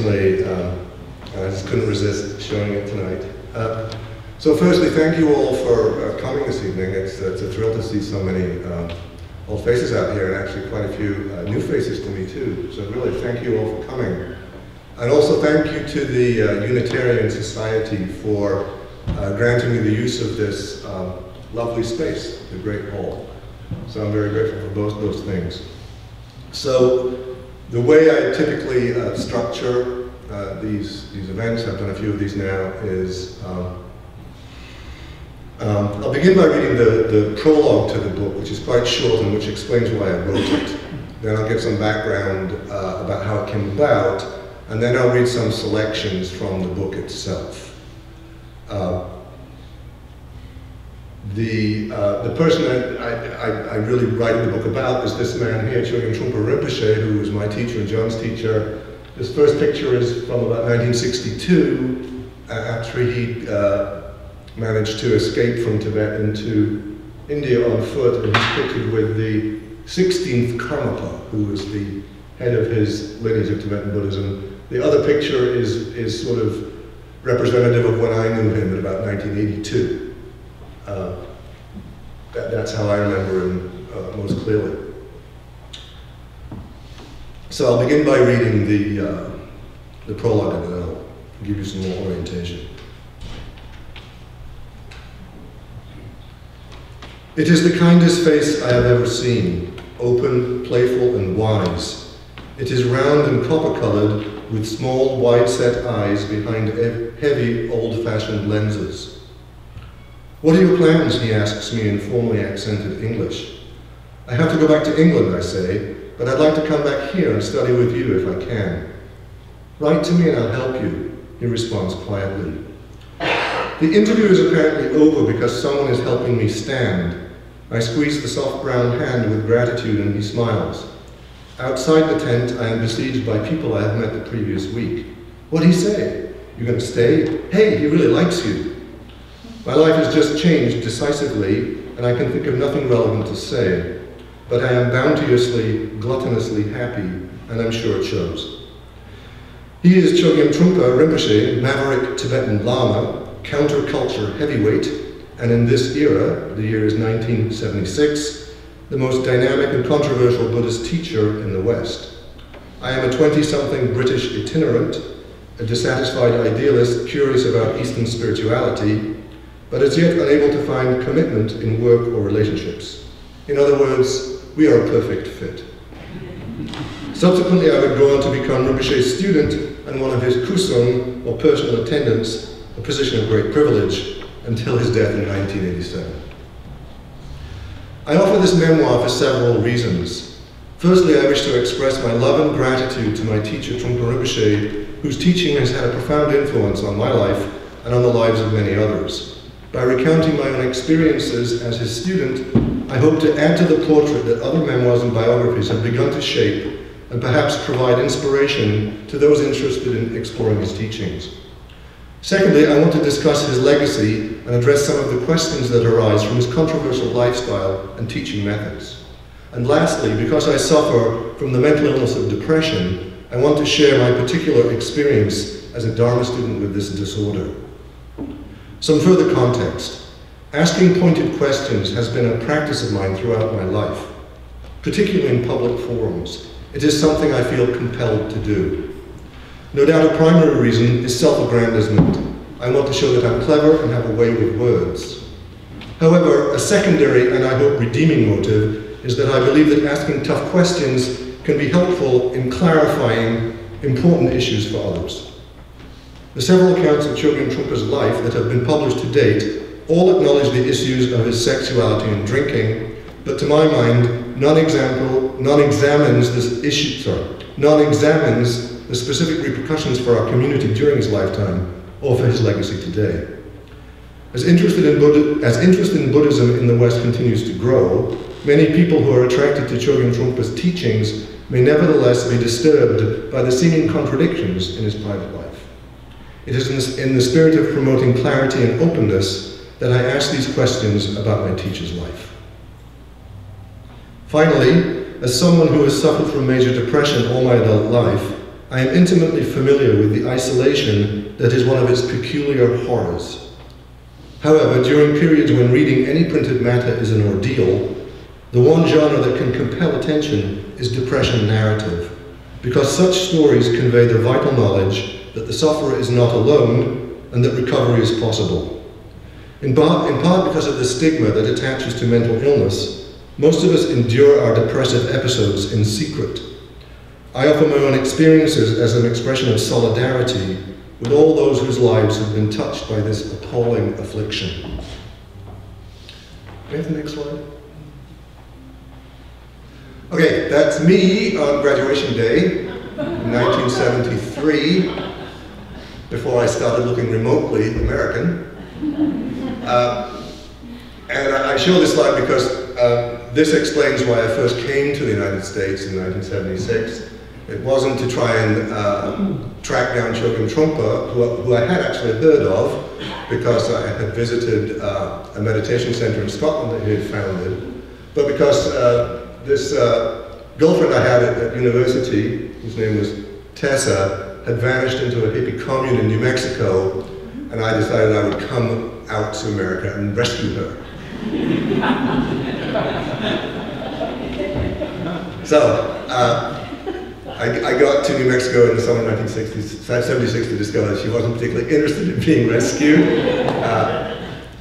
recently, and I just couldn't resist showing it tonight. So firstly, thank you all for coming this evening. It's a thrill to see so many old faces out here, and actually quite a few new faces to me too. So really, thank you all for coming. And also thank you to the Unitarian Society for granting me the use of this lovely space, the Great Hall. So I'm very grateful for both those things. So the way I typically structure these events, I've done a few of these now, is I'll begin by reading the prologue to the book, which is quite short and which explains why I wrote it. Then I'll give some background about how it came about, and then I'll read some selections from the book itself. The person I really write the book about is this man here, Chogyam Trungpa Rinpoche, who was my teacher and John's teacher. This first picture is from about 1962, after he managed to escape from Tibet into India on foot, and he's pictured with the 16th Karmapa, who was the head of his lineage of Tibetan Buddhism. The other picture is sort of representative of when I knew him in about 1982. That's how I remember him most clearly. So I'll begin by reading the prologue, and then I'll give you some more orientation. It is the kindest face I have ever seen, open, playful, and wise. It is round and copper-colored, with small, wide-set eyes behind heavy, old-fashioned lenses. "What are your plans?" he asks me in formally accented English. "I have to go back to England," I say, "but I'd like to come back here and study with you if I can." "Write to me and I'll help you," he responds quietly. The interview is apparently over because someone is helping me stand. I squeeze the soft brown hand with gratitude and he smiles. Outside the tent, I am besieged by people I have met the previous week. "What'd he say? You gonna stay? Hey, he really likes you." My life has just changed decisively, and I can think of nothing relevant to say, but I am bounteously, gluttonously happy, and I'm sure it shows. He is Chogyam Trungpa Rinpoche, maverick Tibetan Lama, counterculture heavyweight, and in this era, the year is 1976, the most dynamic and controversial Buddhist teacher in the West. I am a 20-something British itinerant, a dissatisfied idealist curious about Eastern spirituality, but as yet unable to find commitment in work or relationships. In other words, we are a perfect fit. Subsequently, I would go on to become Rinpoche's student and one of his kusung, or personal attendants, a position of great privilege, until his death in 1987. I offer this memoir for several reasons. Firstly, I wish to express my love and gratitude to my teacher, Trungpa Rinpoche, whose teaching has had a profound influence on my life and on the lives of many others. By recounting my own experiences as his student, I hope to add to the portrait that other memoirs and biographies have begun to shape and perhaps provide inspiration to those interested in exploring his teachings. Secondly, I want to discuss his legacy and address some of the questions that arise from his controversial lifestyle and teaching methods. And lastly, because I suffer from the mental illness of depression, I want to share my particular experience as a Dharma student with this disorder. Some further context. Asking pointed questions has been a practice of mine throughout my life, particularly in public forums. It is something I feel compelled to do. No doubt a primary reason is self-aggrandizement. I want to show that I'm clever and have a way with words. However, a secondary and I hope redeeming motive is that I believe that asking tough questions can be helpful in clarifying important issues for others. The several accounts of Chogyam Trungpa's life that have been published to date all acknowledge the issues of his sexuality and drinking, but to my mind, none examines the specific repercussions for our community during his lifetime or for his legacy today. As interest in Buddhism in the West continues to grow, many people who are attracted to Chogyam Trungpa's teachings may nevertheless be disturbed by the seeming contradictions in his private life. It is in the spirit of promoting clarity and openness that I ask these questions about my teacher's life. Finally, as someone who has suffered from major depression all my adult life, I am intimately familiar with the isolation that is one of its peculiar horrors. However, during periods when reading any printed matter is an ordeal, the one genre that can compel attention is depression narrative, because such stories convey the vital knowledge that the sufferer is not alone and that recovery is possible. In part because of the stigma that attaches to mental illness, most of us endure our depressive episodes in secret. I offer my own experiences as an expression of solidarity with all those whose lives have been touched by this appalling affliction. Can we have the next slide? Okay, that's me on graduation day in 1973, before I started looking remotely American. And I show this slide because this explains why I first came to the United States in 1976. It wasn't to try and track down Chogyam Trungpa, who I had actually heard of, because I had visited a meditation center in Scotland that he had founded, but because this girlfriend I had at university, whose name was Tessa, had vanished into a hippie commune in New Mexico, and I decided I would come out to America and rescue her. So, I got to New Mexico in the summer of 1976 to discover that she wasn't particularly interested in being rescued.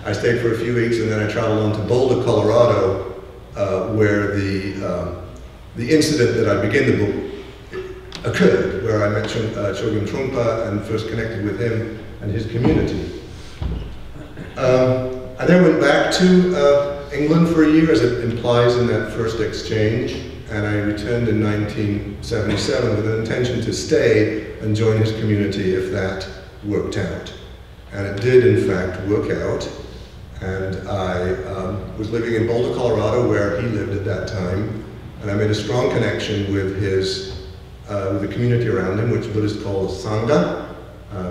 I stayed for a few weeks, and then I traveled on to Boulder, Colorado, where the incident that I begin the book occurred, where I met Chogyam Trungpa and first connected with him and his community. I then went back to England for a year, as it implies in that first exchange, and I returned in 1977 with an intention to stay and join his community if that worked out. And it did, in fact, work out. And I was living in Boulder, Colorado, where he lived at that time, and I made a strong connection with with the community around him, which Buddhists call Sangha,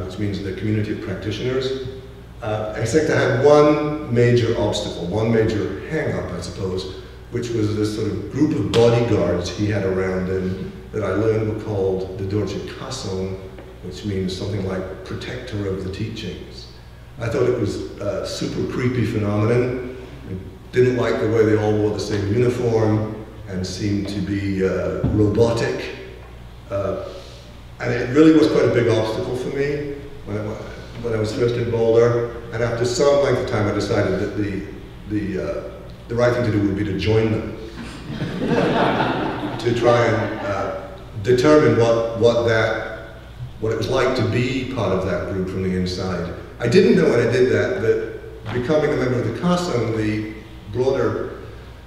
which means the community of practitioners. Except I had one major obstacle, one major hang-up, I suppose, which was this sort of group of bodyguards he had around him that I learned were called the Dorje Kasong, which means something like protector of the teachings. I thought it was a super creepy phenomenon. I didn't like the way they all wore the same uniform and seemed to be robotic. And it really was quite a big obstacle for me when I was first in Boulder. And after some length of time, I decided that the right thing to do would be to join them, to try and determine what it was like to be part of that group from the inside. I didn't know when I did that becoming a member of the Kasang, the broader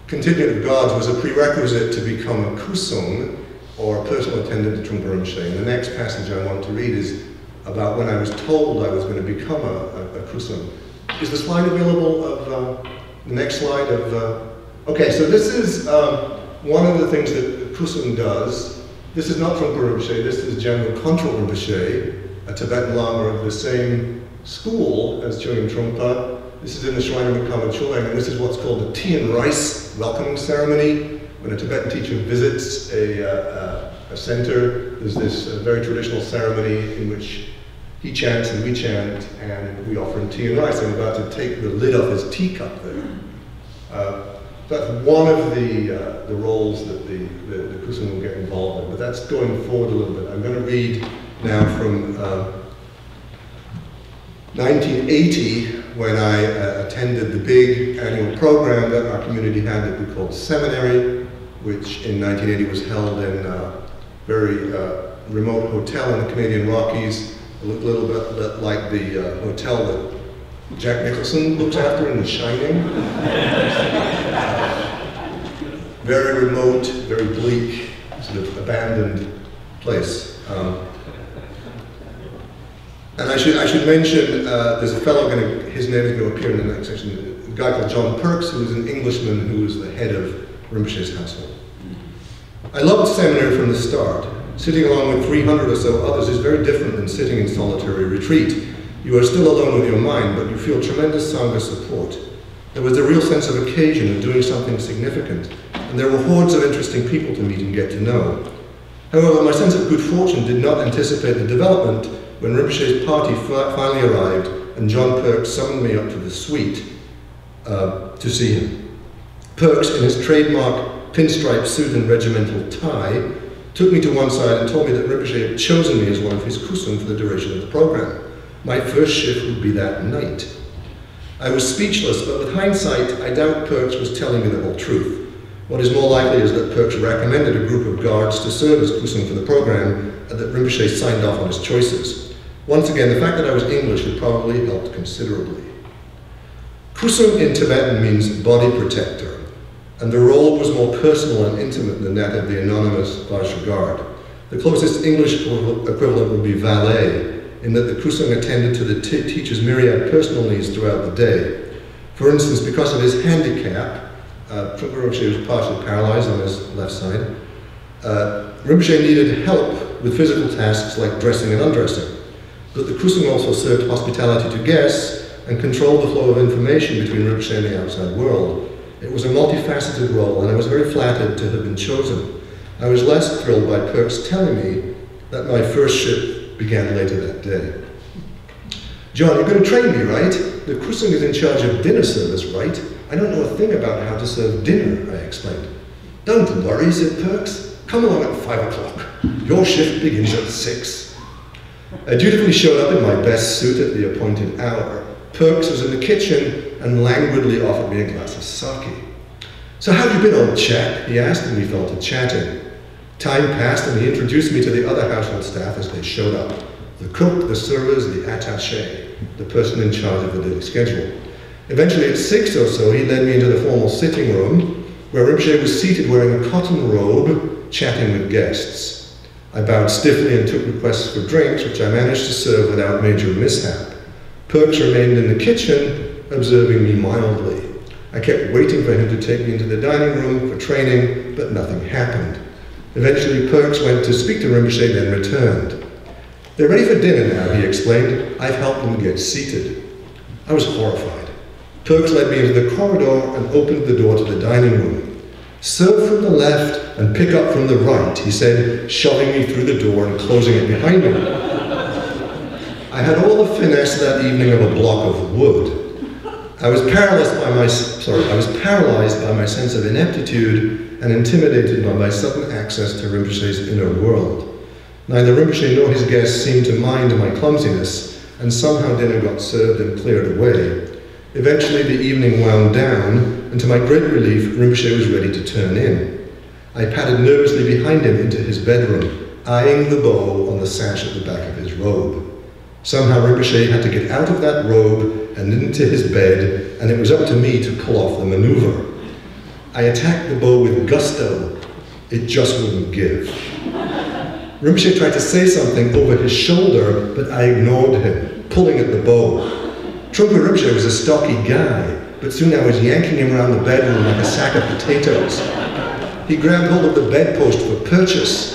contingent of gods, was a prerequisite to become a Kusung, or personal attendant to Trungpa Rinpoche. And the next passage I want to read is about when I was told I was going to become a Kusung. Is the slide available of, the next slide of, okay, so this is one of the things that Kusung does. This is not Trungpa Rinpoche, this is General Kongtrul Rinpoche, a Tibetan Lama of the same school as Chogyam Trungpa. This is in the shrine of Makama Chuleng, and this is what's called the tea and rice welcoming ceremony. When a Tibetan teacher visits a center, there's this very traditional ceremony in which he chants and we chant, and we offer him tea and rice. I'm about to take the lid off his teacup there. That's one of the roles that the Kusung will get involved in, but that's going forward a little bit. I'm going to read now from 1980, when I attended the big annual program that our community had that we called Seminary, which in 1980 was held in a very remote hotel in the Canadian Rockies, a little bit like the hotel that Jack Nicholson looks after in The Shining. Very remote, very bleak, sort of abandoned place. And I should mention, there's a fellow his name is going to appear in the next section, a guy called John Perks, who was an Englishman who was the head of Rinpoche's household. I loved seminary from the start. Sitting along with 300 or so others is very different than sitting in solitary retreat. You are still alone with your mind, but you feel tremendous Sangha support. There was a real sense of occasion of doing something significant, and there were hordes of interesting people to meet and get to know. However, my sense of good fortune did not anticipate the development when Rinpoche's party finally arrived and John Perks summoned me up to the suite to see him. Perks, in his trademark pinstripe suit and regimental tie, took me to one side and told me that Rinpoche had chosen me as one of his kusum for the duration of the program. My first shift would be that night. I was speechless, but with hindsight, I doubt Perks was telling me the whole truth. What is more likely is that Perks recommended a group of guards to serve as kusum for the program and that Rinpoche signed off on his choices. Once again, the fact that I was English had probably helped considerably. Kusum in Tibetan means body protector, and the role was more personal and intimate than that of the anonymous Varsha guard. The closest English equivalent would be valet, in that the kusum attended to the teacher's myriad personal needs throughout the day. For instance, because of his handicap, Rinpoche was partially paralyzed on his left side, Rinpoche needed help with physical tasks like dressing and undressing. But the kusum also served hospitality to guests and controlled the flow of information between Rinpoche and the outside world. It was a multifaceted role, and I was very flattered to have been chosen. I was less thrilled by Perks telling me that my first shift began later that day. John, you're going to train me, right? The kusum is in charge of dinner service, right? I don't know a thing about how to serve dinner, I explained. Don't worry, said Perks. Come along at 5 o'clock. Your shift begins at 6. I dutifully showed up in my best suit at the appointed hour. Perks was in the kitchen and languidly offered me a glass of sake. So how have you been, old chap? He asked, and we fell to chatting. Time passed and he introduced me to the other household staff as they showed up. The cook, the servers, the attaché, the person in charge of the daily schedule. Eventually at 6 or so, he led me into the formal sitting room where Rinpoche was seated wearing a cotton robe, chatting with guests. I bowed stiffly and took requests for drinks, which I managed to serve without major mishap. Perks remained in the kitchen, observing me mildly. I kept waiting for him to take me into the dining room for training, but nothing happened. Eventually, Perks went to speak to Rinpoche, then returned. They're ready for dinner now, he explained. I've helped them get seated. I was horrified. Perks led me into the corridor and opened the door to the dining room. Serve from the left and pick up from the right, he said, shoving me through the door and closing it behind me. I had all the finesse that evening of a block of wood. I was paralyzed by my sense of ineptitude and intimidated by my sudden access to Rinpoche's inner world. Neither Rinpoche nor his guests seemed to mind my clumsiness, and somehow dinner got served and cleared away. Eventually the evening wound down, and to my great relief, Rinpoche was ready to turn in. I padded nervously behind him into his bedroom, eyeing the bow on the sash at the back of his robe. Somehow Rinpoche had to get out of that robe and into his bed, and it was up to me to pull off the maneuver. I attacked the bow with gusto. It just wouldn't give. Rinpoche tried to say something over his shoulder, but I ignored him, pulling at the bow. Trungpa Rinpoche was a stocky guy, but soon I was yanking him around the bedroom like a sack of potatoes. He grabbed hold of the bedpost for purchase.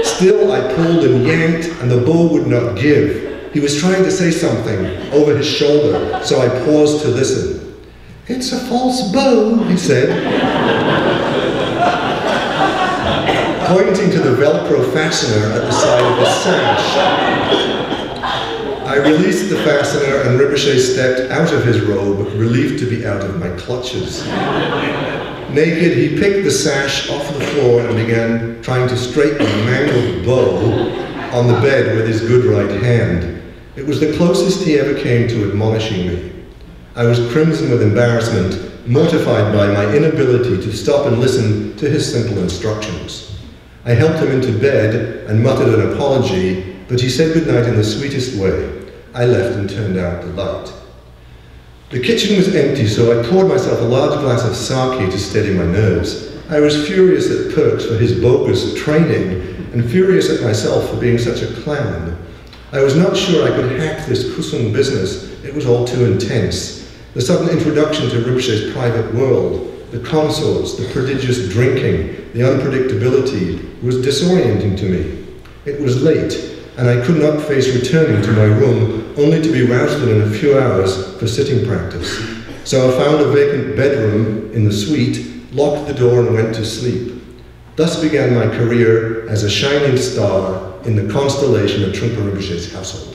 Still, I pulled and yanked, and the bow would not give. He was trying to say something over his shoulder, so I paused to listen. It's a false bow, he said, pointing to the Velcro fastener at the side of his sash. I released the fastener and Rinpoche stepped out of his robe, relieved to be out of my clutches. Naked, he picked the sash off the floor and began trying to straighten the mangled bow on the bed with his good right hand. It was the closest he ever came to admonishing me. I was crimson with embarrassment, mortified by my inability to stop and listen to his simple instructions. I helped him into bed and muttered an apology, but he said goodnight in the sweetest way. I left and turned out the light. The kitchen was empty, so I poured myself a large glass of sake to steady my nerves. I was furious at Perks for his bogus training, and furious at myself for being such a clown. I was not sure I could hack this kusum business. It was all too intense. The sudden introduction to Rinpoche's private world, the consorts, the prodigious drinking, the unpredictability was disorienting to me. It was late, and I could not face returning to my room only to be roused in a few hours for sitting practice. So I found a vacant bedroom in the suite, locked the door and went to sleep. Thus began my career as a shining star in the constellation of Trungpa Rinpoche's household.